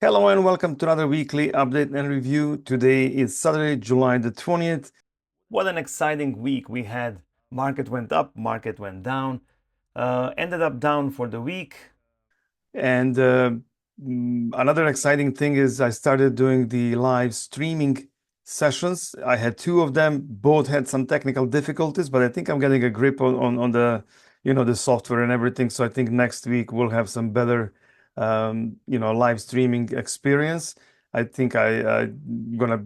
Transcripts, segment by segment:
Hello and welcome to another weekly update and review. Today is Saturday, July the 20th. What an exciting week we had. Market went up, market went down, ended up down for the week. And another exciting thing is I started doing the live streaming sessions. I had two of them. Both had some technical difficulties, but I think I'm getting a grip on the, the software and everything. So I think next week we'll have some better live streaming experience. I think I'm gonna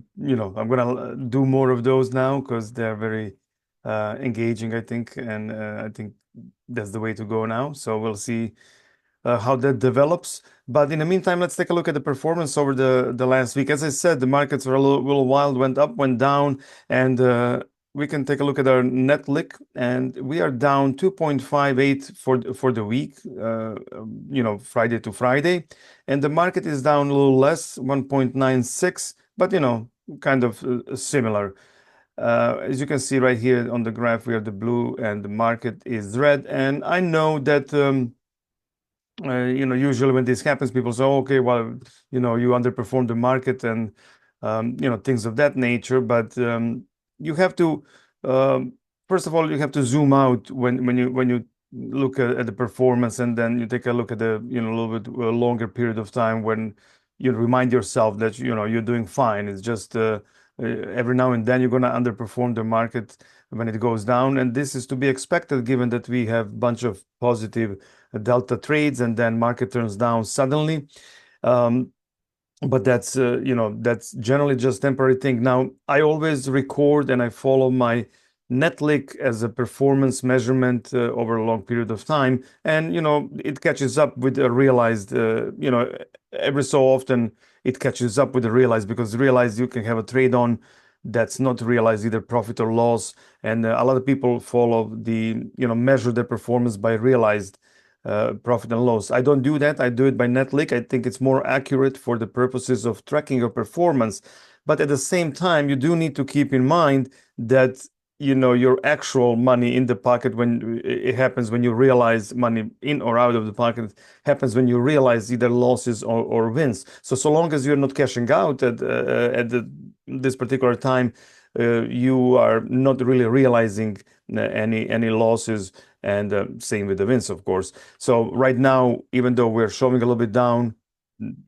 do more of those now because they're very engaging, I think, and I think that's the way to go now. So we'll see how that develops. But in the meantime, let's take a look at the performance over the last week. As I said, the markets were a little wild, went up, went down, and we can take a look at our net lick, and we are down 2.58 for the week, Friday to Friday, and the market is down a little less, 1.96, but kind of similar. As you can see right here on the graph, we have the blue and the market is red, and I know that. Usually when this happens, people say, oh, okay, well, you underperformed the market and, things of that nature. But you have to, first of all, you have to zoom out when you look at the performance, and then you take a look at the, a little bit longer period of time when you remind yourself that, you're doing fine. It's just every now and then you're going to underperform the market when it goes down. And this is to be expected given that we have a bunch of positive delta trades and then market turns down suddenly. But that's generally just temporary thing. Now, I always record and I follow my net lick as a performance measurement over a long period of time. And, it catches up with a realized, every so often it catches up with the realized, because realized you can have a trade on that's not realized either profit or loss. And a lot of people follow measure their performance by realized profit and loss. I don't do that. I do it by net lick. I think it's more accurate for the purposes of tracking your performance. But at the same time, you do need to keep in mind that your actual money in the pocket, when it happens, when you realize money in or out of the pocket, happens when you realize either losses or wins. So long as you're not cashing out at this particular time, you are not really realizing any losses, and same with the wins, of course. So right now, even though we're showing a little bit down,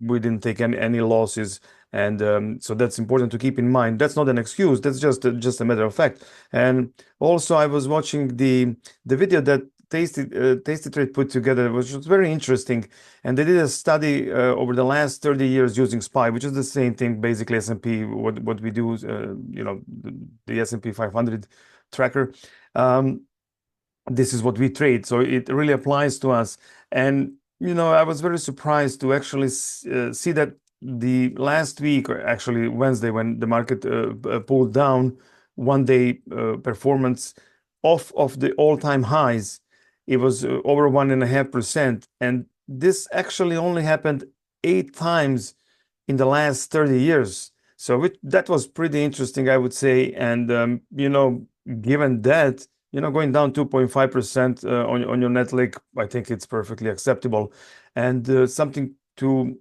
we didn't take any losses. And so that's important to keep in mind. That's not an excuse. That's just a matter of fact. And also, I was watching the video that Tasty Trade put together, which was very interesting. And they did a study over the last 30 years using SPY, which is the same thing, basically S&P, what we do, the S&P 500 tracker. This is what we trade. So it really applies to us. And, I was very surprised to actually see that the last week, or actually Wednesday, when the market pulled down, one day performance off of the all-time highs, it was over 1.5%. And this actually only happened 8 times in the last 30 years. So that was pretty interesting, I would say. And, given that, going down 2.5% on your net lick, I think it's perfectly acceptable. And something to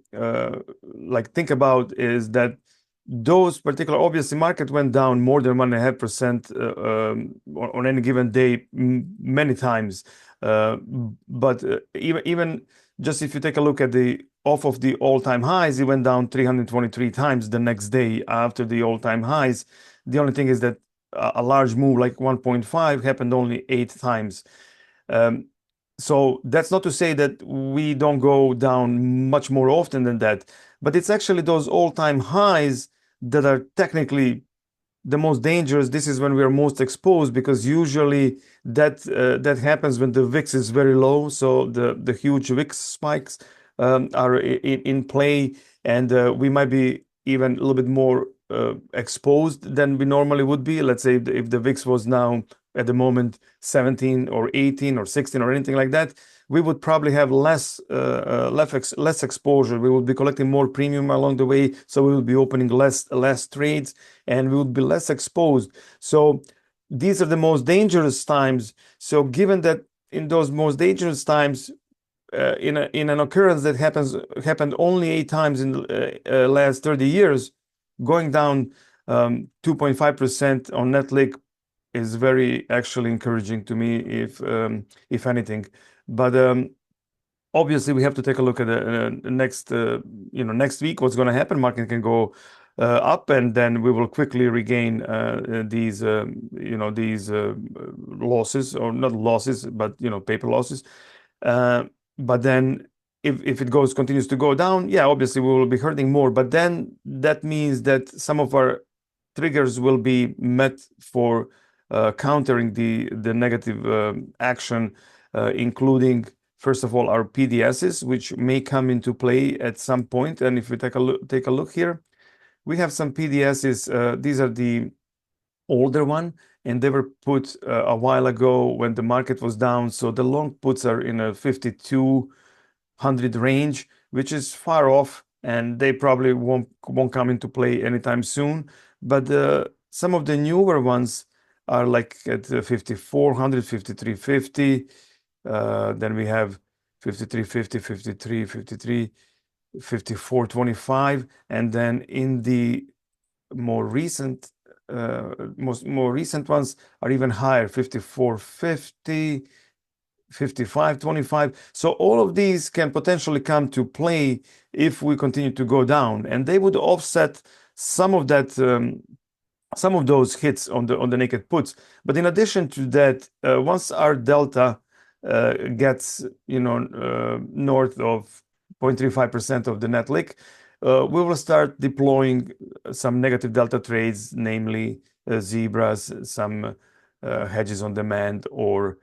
think about is that those particular, obviously, market went down more than 1.5% on any given day many times. But even just if you take a look at the off of the all-time highs, it went down 323 times the next day after the all-time highs. The only thing is that a large move like 1.5 happened only 8 times. So that's not to say that we don't go down much more often than that, but it's actually those all-time highs that are technically the most dangerous. This is when we are most exposed, because usually that happens when the VIX is very low. So the huge VIX spikes are in play, and we might be even a little bit more exposed than we normally would be. Let's say if the VIX was now at the moment 17 or 18 or 16 or anything like that, we would probably have less exposure. We would be collecting more premium along the way, so we would be opening less trades, and we would be less exposed. So these are the most dangerous times. So given that in those most dangerous times, in an occurrence that happened only 8 times in the last 30 years, going down 2.5% on net lick is very actually encouraging to me, if anything. But obviously, we have to take a look at the next, next week. What's going to happen? Market can go up, and then we will quickly regain these losses, or not losses, but paper losses. But then, if it continues to go down, yeah, obviously we will be hurting more. But then that means that some of our triggers will be met for countering the negative action, including, first of all, our PDSs, which may come into play at some point. And if we take a look here, we have some PDSs. These are the older one, and they were put a while ago when the market was down. So the long puts are in a 5200 range, which is far off, and they probably won't come into play anytime soon. But some of the newer ones are like at 5400, 5350. Then we have 5350, 53, 5425, and then in the more recent ones are even higher, 5450, 5525. So all of these can potentially come to play if we continue to go down, and they would offset some of that, some of those hits on the naked puts. But in addition to that, once our delta gets north of 0.35% of the net lick, we will start deploying some negative delta trades, namely zebras, some hedges on demand, or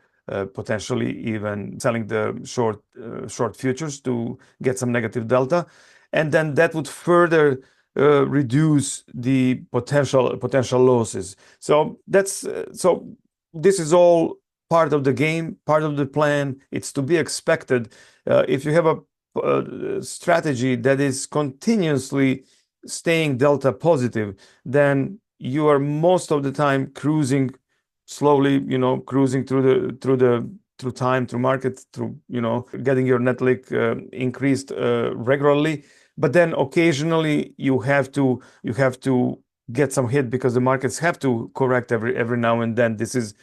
potentially even selling the short futures to get some negative delta, and then that would further reduce the potential losses. So this is all part of the game, part of the plan. It's to be expected. If you have a strategy that is continuously staying delta positive, then you are most of the time cruising slowly, cruising through time, through market, through getting your net lick increased regularly. But then occasionally you have to get some hit, because the markets have to correct every now and then. This is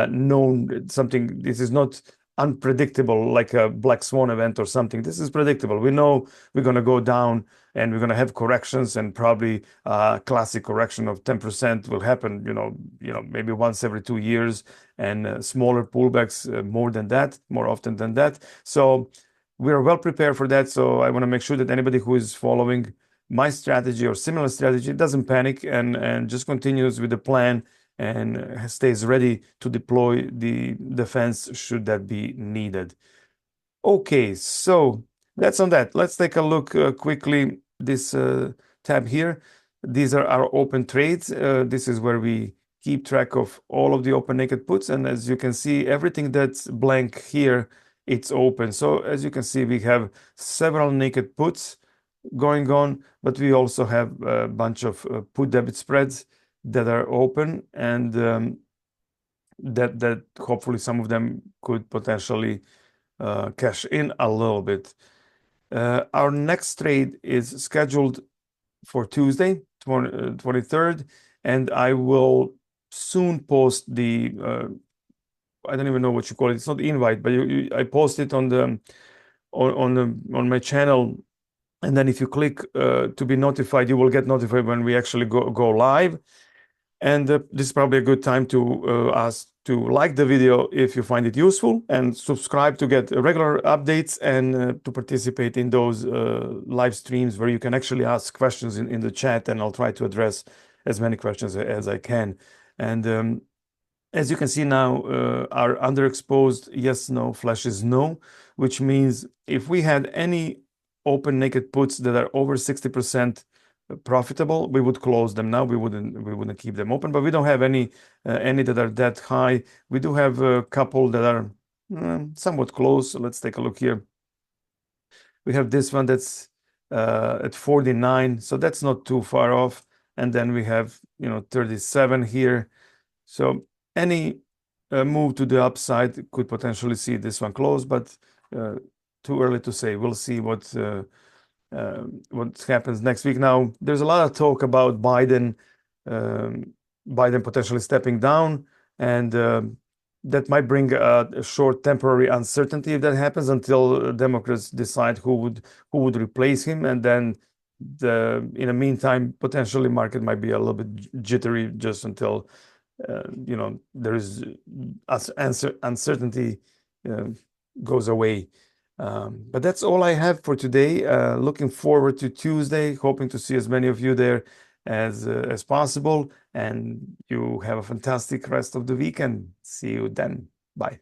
known something. This is not unpredictable like a black swan event or something. This is predictable. We know we're going to go down, and we're going to have corrections, and probably a classic correction of 10% will happen, maybe once every 2 years, and smaller pullbacks more often than that. So we are well prepared for that. So I want to make sure that anybody who is following my strategy or similar strategy doesn't panic, and just continues with the plan, and stays ready to deploy the defense should that be needed. Okay, so that's on that. Let's take a look quickly this tab here. These are our open trades. This is where we keep track of all of the open naked puts, and as you can see, everything that's blank here, it's open. So as you can see, we have several naked puts going on, but we also have a bunch of put debit spreads that are open, and that hopefully some of them could potentially cash in a little bit. Our next trade is scheduled for Tuesday, 23rd, and I will soon post the I don't even know what you call it. It's not the invite, but I post it on my channel. And then if you click to be notified, you will get notified when we actually go live. And this is probably a good time to ask to like the video if you find it useful, and subscribe to get regular updates, and to participate in those live streams where you can actually ask questions in the chat, and I'll try to address as many questions as I can. And as you can see now, our underexposed yes/no flash is no, which means if we had any open naked puts that are over 60% profitable, we would close them now. We wouldn't keep them open, but we don't have any that are that high. We do have a couple that are somewhat close. So let's take a look here. We have this one that's at 49, so that's not too far off. And then we have 37 here. So any move to the upside could potentially see this one close, but too early to say. We'll see what happens next week. Now, there's a lot of talk about um, Biden potentially stepping down, and that might bring a short temporary uncertainty if that happens until Democrats decide who would replace him, and then in the meantime, potentially market might be a little bit jittery just until there is uncertainty uh, goes away. But that's all I have for today. Looking forward to Tuesday, hoping to see as many of you there as possible. And you have a fantastic rest of the weekend. See you then. Bye.